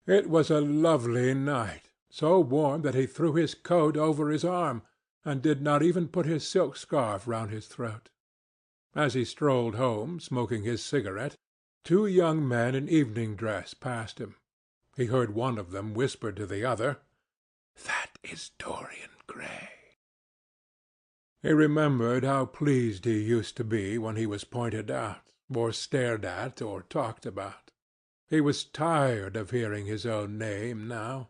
It was a lovely night, so warm that he threw his coat over his arm, and did not even put his silk scarf round his throat. As he strolled home, smoking his cigarette, two young men in evening dress passed him. He heard one of them whisper to the other, "That is Dorian Gray." He remembered how pleased he used to be when he was pointed out, or stared at, or talked about. He was tired of hearing his own name now.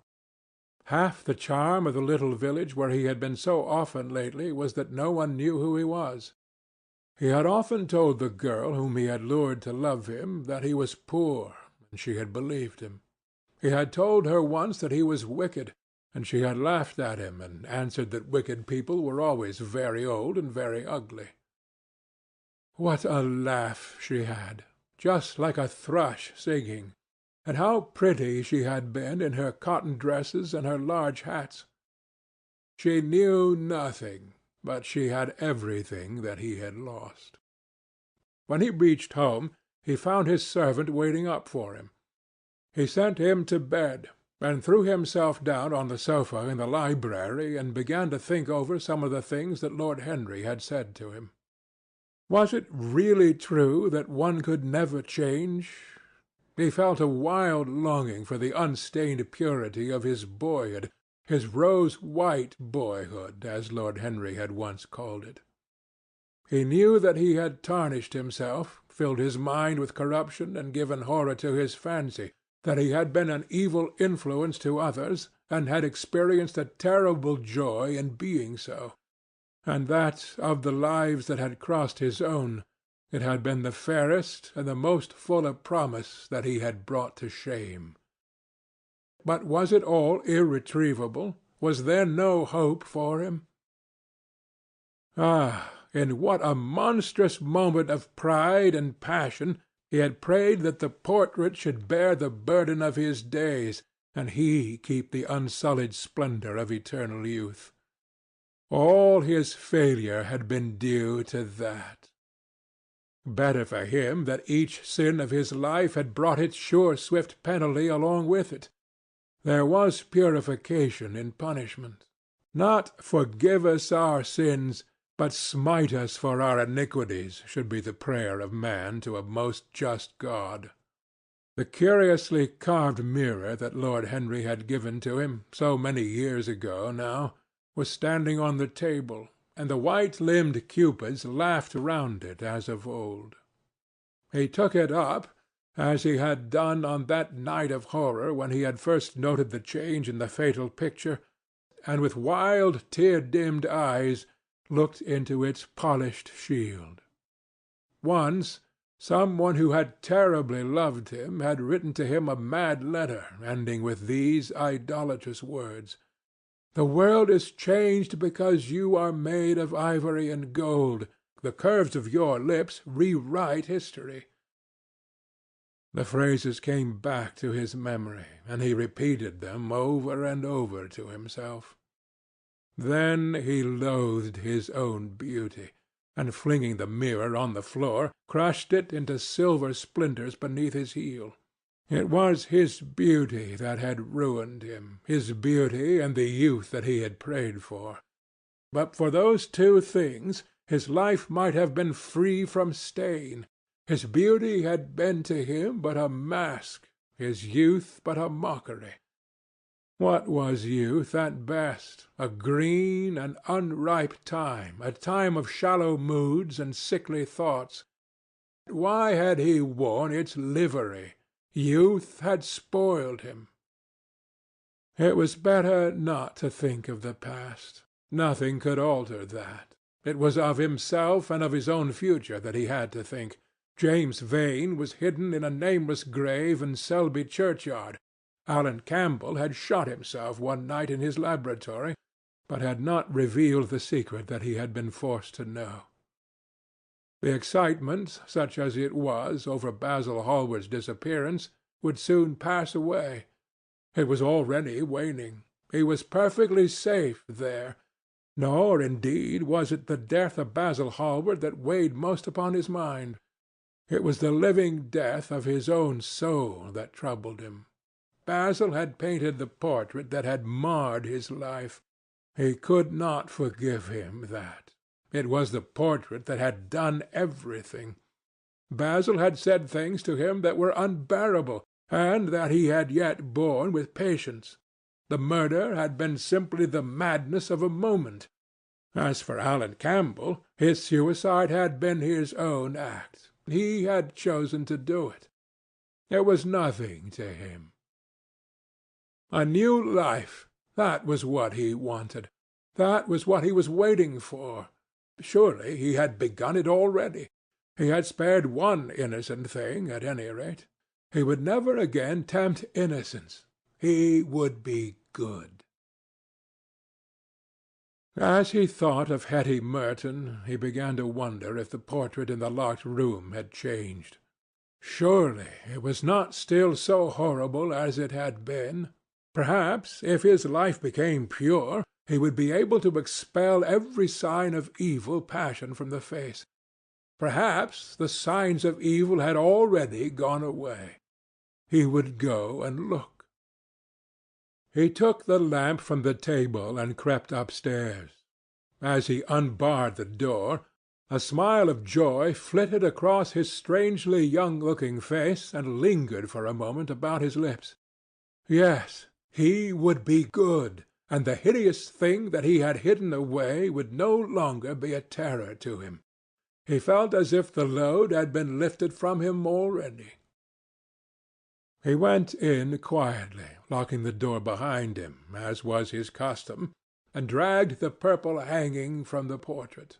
Half the charm of the little village where he had been so often lately was that no one knew who he was. He had often told the girl whom he had lured to love him that he was poor, and she had believed him. He had told her once that he was wicked, and she had laughed at him and answered that wicked people were always very old and very ugly. What a laugh she had, just like a thrush singing, and how pretty she had been in her cotton dresses and her large hats. She knew nothing, but she had everything that he had lost. When he reached home, he found his servant waiting up for him. He sent him to bed, and threw himself down on the sofa in the library and began to think over some of the things that Lord Henry had said to him. Was it really true that one could never change? He felt a wild longing for the unstained purity of his boyhood, his rose-white boyhood, as Lord Henry had once called it. He knew that he had tarnished himself, filled his mind with corruption, and given horror to his fancy, that he had been an evil influence to others, and had experienced a terrible joy in being so, and that, of the lives that had crossed his own, it had been the fairest and the most full of promise that he had brought to shame. But was it all irretrievable? Was there no hope for him? Ah, in what a monstrous moment of pride and passion he had prayed that the portrait should bear the burden of his days, and he keep the unsullied splendor of eternal youth. All his failure had been due to that. Better for him that each sin of his life had brought its sure swift penalty along with it. There was purification in punishment. Not "forgive us our sins," but "smite us for our iniquities," should be the prayer of man to a most just God. The curiously carved mirror that Lord Henry had given to him, so many years ago now, was standing on the table, and the white-limbed cupids laughed round it as of old. He took it up, as he had done on that night of horror when he had first noted the change in the fatal picture, and with wild, tear-dimmed eyes looked into its polished shield. Once some one who had terribly loved him had written to him a mad letter ending with these idolatrous words: "The world is changed because you are made of ivory and gold. The curves of your lips rewrite history." The phrases came back to his memory, and he repeated them over and over to himself. Then he loathed his own beauty, and flinging the mirror on the floor, crushed it into silver splinters beneath his heel. It was his beauty that had ruined him, his beauty and the youth that he had prayed for. But for those two things his life might have been free from stain. His beauty had been to him but a mask, his youth but a mockery. What was youth at best? A green and unripe time, a time of shallow moods and sickly thoughts. Why had he worn its livery? Youth had spoiled him. It was better not to think of the past. Nothing could alter that. It was of himself and of his own future that he had to think. James Vane was hidden in a nameless grave in Selby churchyard. Alan Campbell had shot himself one night in his laboratory, but had not revealed the secret that he had been forced to know. The excitement, such as it was, over Basil Hallward's disappearance, would soon pass away. It was already waning. He was perfectly safe there. Nor, indeed, was it the death of Basil Hallward that weighed most upon his mind. It was the living death of his own soul that troubled him. Basil had painted the portrait that had marred his life. He could not forgive him that. It was the portrait that had done everything. Basil had said things to him that were unbearable, and that he had yet borne with patience. The murder had been simply the madness of a moment. As for Alan Campbell, his suicide had been his own act. He had chosen to do it. It was nothing to him. A new life, that was what he wanted. That was what he was waiting for. Surely he had begun it already. He had spared one innocent thing, at any rate. He would never again tempt innocence. He would be good. As he thought of Hetty Merton, he began to wonder if the portrait in the locked room had changed. Surely it was not still so horrible as it had been. Perhaps, if his life became pure, he would be able to expel every sign of evil passion from the face. Perhaps the signs of evil had already gone away. He would go and look. He took the lamp from the table and crept upstairs. As he unbarred the door, a smile of joy flitted across his strangely young-looking face and lingered for a moment about his lips. Yes, he would be good, and the hideous thing that he had hidden away would no longer be a terror to him. He felt as if the load had been lifted from him already. He went in quietly, locking the door behind him, as was his custom, and dragged the purple hanging from the portrait.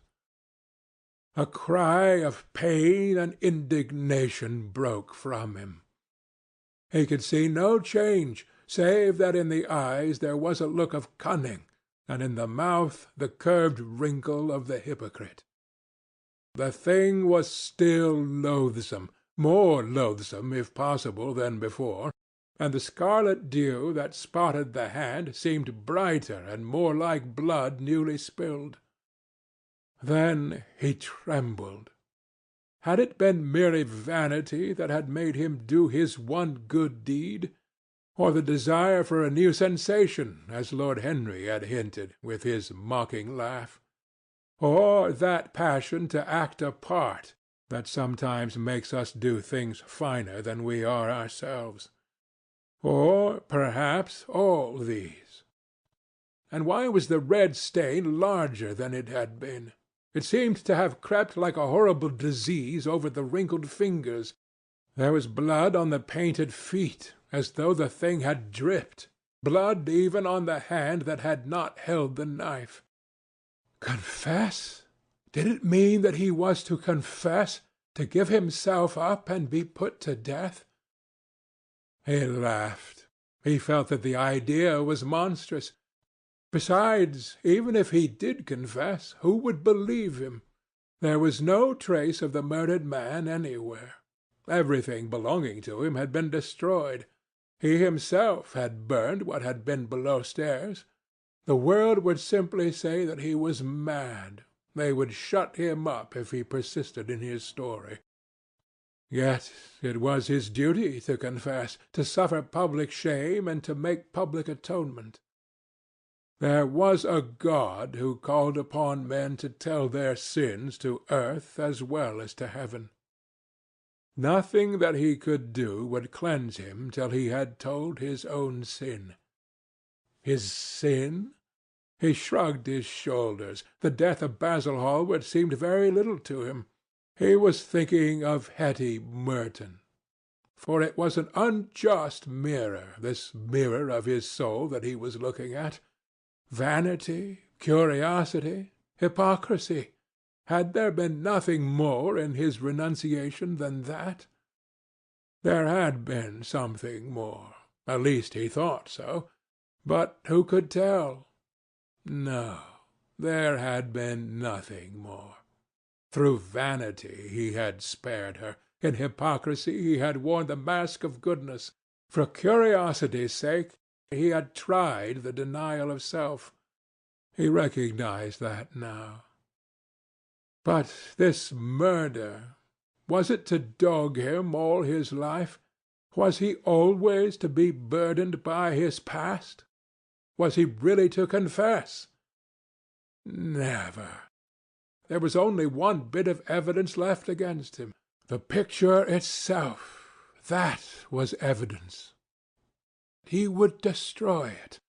A cry of pain and indignation broke from him. He could see no change, save that in the eyes there was a look of cunning, and in the mouth the curved wrinkle of the hypocrite. The thing was still loathsome, more loathsome, if possible, than before, and the scarlet dew that spotted the hand seemed brighter and more like blood newly spilled. Then he trembled. Had it been merely vanity that had made him do his one good deed, or the desire for a new sensation, as Lord Henry had hinted, with his mocking laugh? Or that passion to act a part that sometimes makes us do things finer than we are ourselves? Or, perhaps, all these? And why was the red stain larger than it had been? It seemed to have crept like a horrible disease over the wrinkled fingers. There was blood on the painted feet, as though the thing had dripped, blood even on the hand that had not held the knife. Confess? Did it mean that he was to confess, to give himself up and be put to death? He laughed. He felt that the idea was monstrous. Besides, even if he did confess, who would believe him? There was no trace of the murdered man anywhere. Everything belonging to him had been destroyed. He himself had burned what had been below stairs. The world would simply say that he was mad. They would shut him up if he persisted in his story. Yet it was his duty to confess, to suffer public shame and to make public atonement. There was a God who called upon men to tell their sins to earth as well as to heaven. Nothing that he could do would cleanse him till he had told his own sin. His sin? He shrugged his shoulders. The death of Basil Hallward seemed very little to him. He was thinking of Hetty Merton. For it was an unjust mirror, this mirror of his soul that he was looking at. Vanity, curiosity, hypocrisy. Had there been nothing more in his renunciation than that? There had been something more. At least he thought so. But who could tell? No, there had been nothing more. Through vanity he had spared her. In hypocrisy he had worn the mask of goodness. For curiosity's sake he had tried the denial of self. He recognized that now. But this murder, was it to dog him all his life? Was he always to be burdened by his past? Was he really to confess? Never. There was only one bit of evidence left against him. The picture itself. That was evidence. He would destroy it.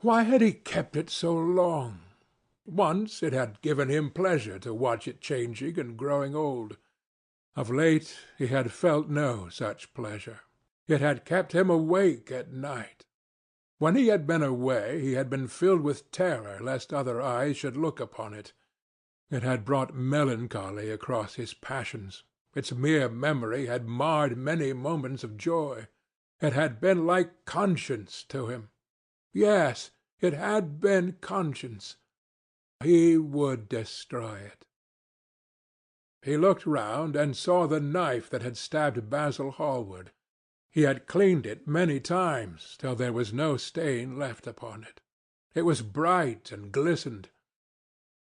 Why had he kept it so long? Once it had given him pleasure to watch it changing and growing old. Of late he had felt no such pleasure. It had kept him awake at night. When he had been away, he had been filled with terror lest other eyes should look upon it. It had brought melancholy across his passions. Its mere memory had marred many moments of joy. It had been like conscience to him. Yes, it had been conscience. He would destroy it. He looked round and saw the knife that had stabbed Basil Hallward. He had cleaned it many times till there was no stain left upon it. It was bright and glistened.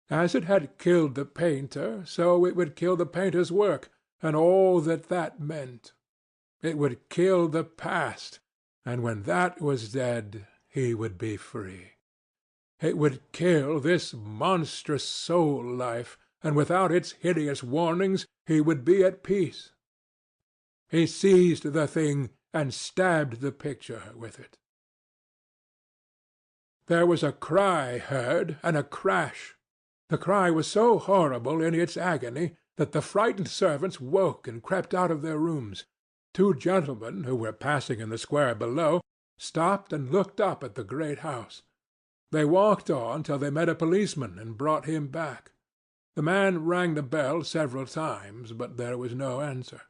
As it had killed the painter, so it would kill the painter's work, and all that meant. It would kill the past, and when that was dead, he would be free. It would kill this monstrous soul-life, and without its hideous warnings, he would be at peace. He seized the thing and stabbed the picture with it. There was a cry heard, and a crash. The cry was so horrible in its agony that the frightened servants woke and crept out of their rooms. Two gentlemen, who were passing in the square below, stopped and looked up at the great house. They walked on till they met a policeman and brought him back. The man rang the bell several times, but there was no answer.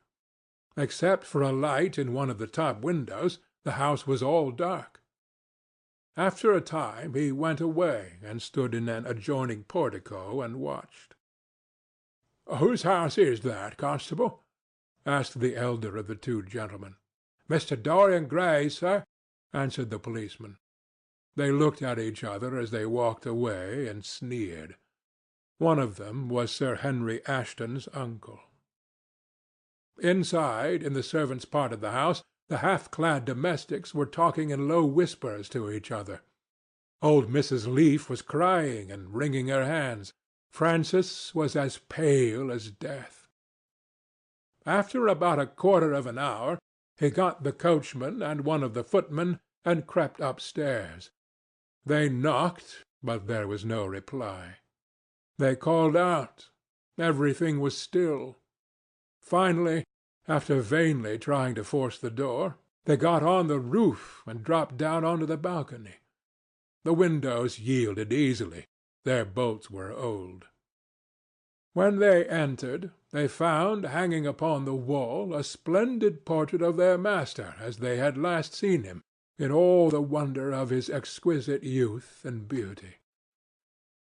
Except for a light in one of the top windows, the house was all dark. After a time he went away and stood in an adjoining portico and watched. "Whose house is that, constable?" asked the elder of the two gentlemen. "Mr. Dorian Gray, sir," answered the policeman. They looked at each other as they walked away and sneered. One of them was Sir Henry Ashton's uncle. Inside, in the servants' part of the house, the half-clad domestics were talking in low whispers to each other. Old Mrs. Leaf was crying and wringing her hands. Francis was as pale as death. After about a quarter of an hour, he got the coachman and one of the footmen and crept upstairs. They knocked, but there was no reply. They called out. Everything was still. Finally, after vainly trying to force the door, they got on the roof and dropped down onto the balcony. The windows yielded easily. Their bolts were old. When they entered, they found hanging upon the wall a splendid portrait of their master as they had last seen him, in all the wonder of his exquisite youth and beauty.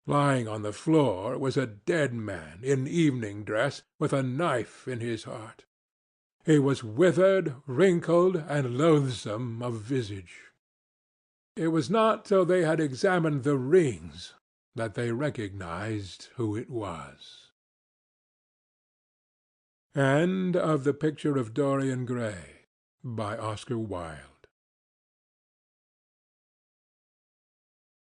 Lying on the floor was a dead man in evening dress, with a knife in his heart. He was withered, wrinkled, and loathsome of visage. It was not till they had examined the rings that they recognized who it was. End of The Picture of Dorian Gray, by Oscar Wilde.